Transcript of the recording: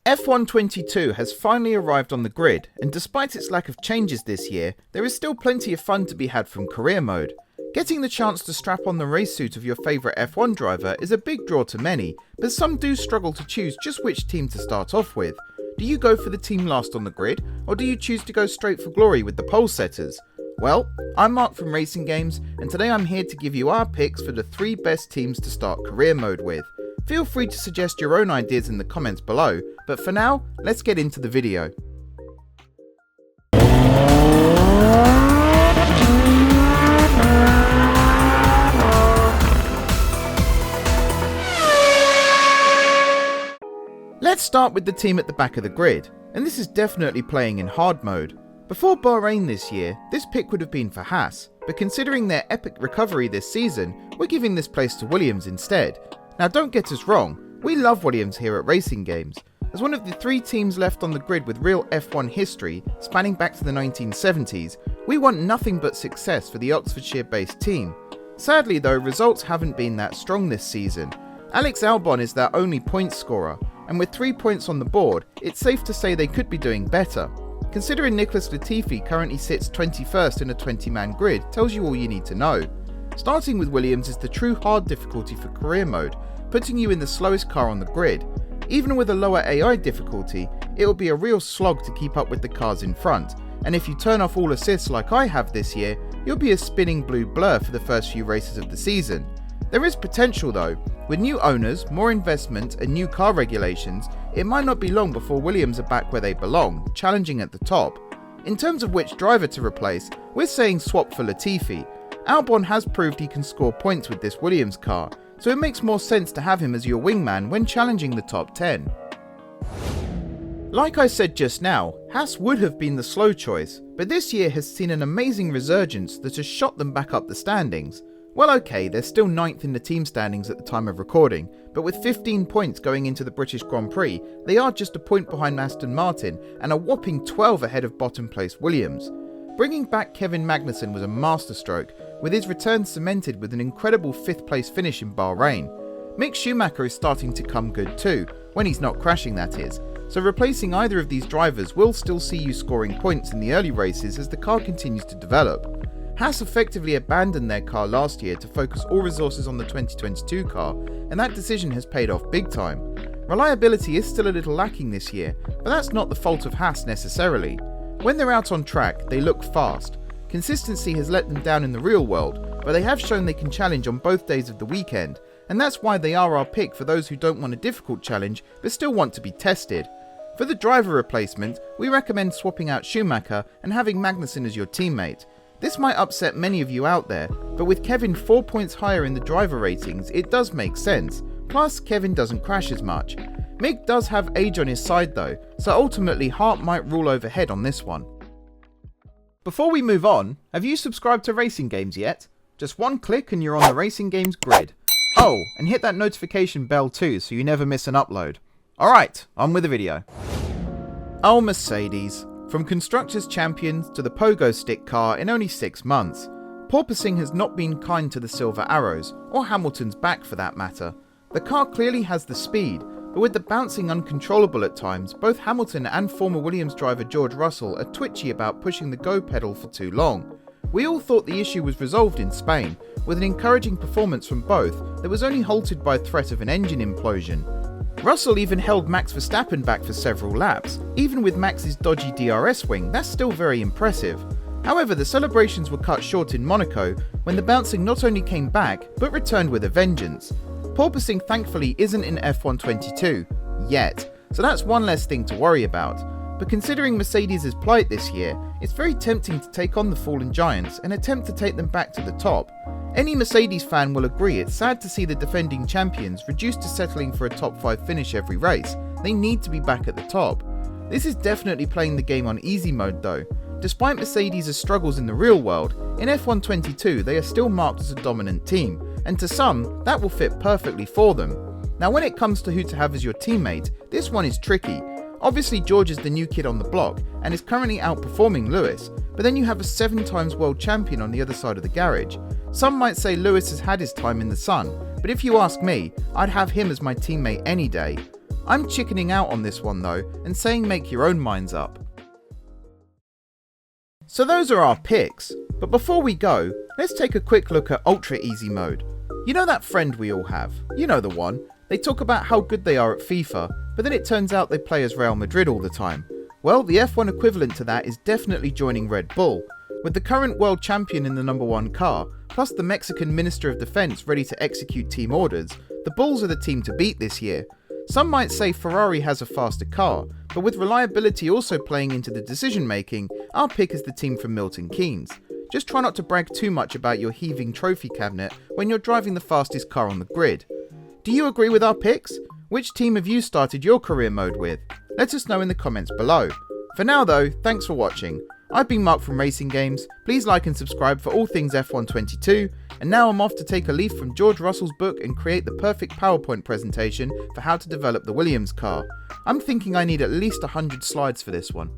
F1 has finally arrived on the grid, and despite its lack of changes this year, there is still plenty of fun to be had from career mode. Getting the chance to strap on the race suit of your favourite F1 driver is a big draw to many, but some do struggle to choose just which team to start off with. Do you go for the team last on the grid, or do you choose to go straight for glory with the pole setters? Well, I'm Mark from Racing Games, and today I'm here to give you our picks for the 3 best teams to start career mode with. Feel free to suggest your own ideas in the comments below, but for now, let's get into the video. Let's start with the team at the back of the grid, and this is definitely playing in hard mode. Before Bahrain this year, this pick would have been for Haas, but considering their epic recovery this season, we're giving this place to Williams instead. Now don't get us wrong, we love Williams here at Racing Games. As one of the 3 teams left on the grid with real F1 history, spanning back to the 1970s, we want nothing but success for the Oxfordshire-based team. Sadly though, results haven't been that strong this season. Alex Albon is their only points scorer, and with 3 points on the board, it's safe to say they could be doing better. Considering Nicholas Latifi currently sits 21st in a 20-man grid tells you all you need to know. Starting with Williams is the true hard difficulty for career mode, putting you in the slowest car on the grid. Even with a lower AI difficulty, it will be a real slog to keep up with the cars in front, and if you turn off all assists like I have this year, you'll be a spinning blue blur for the first few races of the season. There is potential though. With new owners, more investment and new car regulations, it might not be long before Williams are back where they belong, challenging at the top. In terms of which driver to replace, we're saying swap for Latifi. Albon has proved he can score points with this Williams car, so it makes more sense to have him as your wingman when challenging the top 10. Like I said just now, Haas would have been the slow choice, but this year has seen an amazing resurgence that has shot them back up the standings. Well okay, they're still 9th in the team standings at the time of recording, but with 15 points going into the British Grand Prix, they are just a point behind Aston Martin and a whopping 12 ahead of bottom place Williams. Bringing back Kevin Magnussen was a masterstroke, with his return cemented with an incredible 5th place finish in Bahrain. Mick Schumacher is starting to come good too, when he's not crashing that is, so replacing either of these drivers will still see you scoring points in the early races as the car continues to develop. Haas effectively abandoned their car last year to focus all resources on the 2022 car, and that decision has paid off big time. Reliability is still a little lacking this year, but that's not the fault of Haas necessarily. When they're out on track, they look fast. Consistency has let them down in the real world, but they have shown they can challenge on both days of the weekend, and that's why they are our pick for those who don't want a difficult challenge but still want to be tested. For the driver replacement, we recommend swapping out Schumacher and having Magnussen as your teammate. This might upset many of you out there, but with Kevin 4 points higher in the driver ratings, it does make sense. Plus, Kevin doesn't crash as much. Mick does have age on his side though, so ultimately heart might rule over head on this one. Before we move on, have you subscribed to Racing Games yet? Just one click and you're on the Racing Games grid. Oh, and hit that notification bell too so you never miss an upload. Alright, on with the video. Oh Mercedes. From Constructors' Champions to the Pogo Stick car in only 6 months. Porpoising has not been kind to the Silver Arrows, or Hamilton's back for that matter. The car clearly has the speed, but with the bouncing uncontrollable at times, both Hamilton and former Williams driver George Russell are twitchy about pushing the go pedal for too long. We all thought the issue was resolved in Spain, with an encouraging performance from both that was only halted by threat of an engine implosion. Russell even held Max Verstappen back for several laps. Even with Max's dodgy DRS wing, that's still very impressive. However, the celebrations were cut short in Monaco when the bouncing not only came back, but returned with a vengeance. Porpoising thankfully isn't in F1 22, yet, so that's one less thing to worry about. But considering Mercedes' plight this year, it's very tempting to take on the fallen giants and attempt to take them back to the top. Any Mercedes fan will agree it's sad to see the defending champions reduced to settling for a top 5 finish every race. They need to be back at the top. This is definitely playing the game on easy mode though. Despite Mercedes' struggles in the real world, in F1 22 they are still marked as a dominant team, and to some, that will fit perfectly for them. Now when it comes to who to have as your teammate, this one is tricky. Obviously George is the new kid on the block and is currently outperforming Lewis, but then you have a 7 times world champion on the other side of the garage. Some might say Lewis has had his time in the sun, but if you ask me, I'd have him as my teammate any day. I'm chickening out on this one though, and saying make your own minds up. So those are our picks, but before we go, let's take a quick look at Ultra Easy Mode. You know that friend we all have? You know the one. They talk about how good they are at FIFA, but then it turns out they play as Real Madrid all the time. Well, the F1 equivalent to that is definitely joining Red Bull. With the current world champion in the #1 car, plus the Mexican Minister of Defense ready to execute team orders, the Bulls are the team to beat this year. Some might say Ferrari has a faster car, but with reliability also playing into the decision making, our pick is the team from Milton Keynes. Just try not to brag too much about your heaving trophy cabinet when you're driving the fastest car on the grid. Do you agree with our picks? Which team have you started your career mode with? Let us know in the comments below. For now though, thanks for watching. I've been Mark from Racing Games. Please like and subscribe for all things F122, and now I'm off to take a leaf from George Russell's book and create the perfect PowerPoint presentation for how to develop the Williams car. I'm thinking I need at least 100 slides for this one.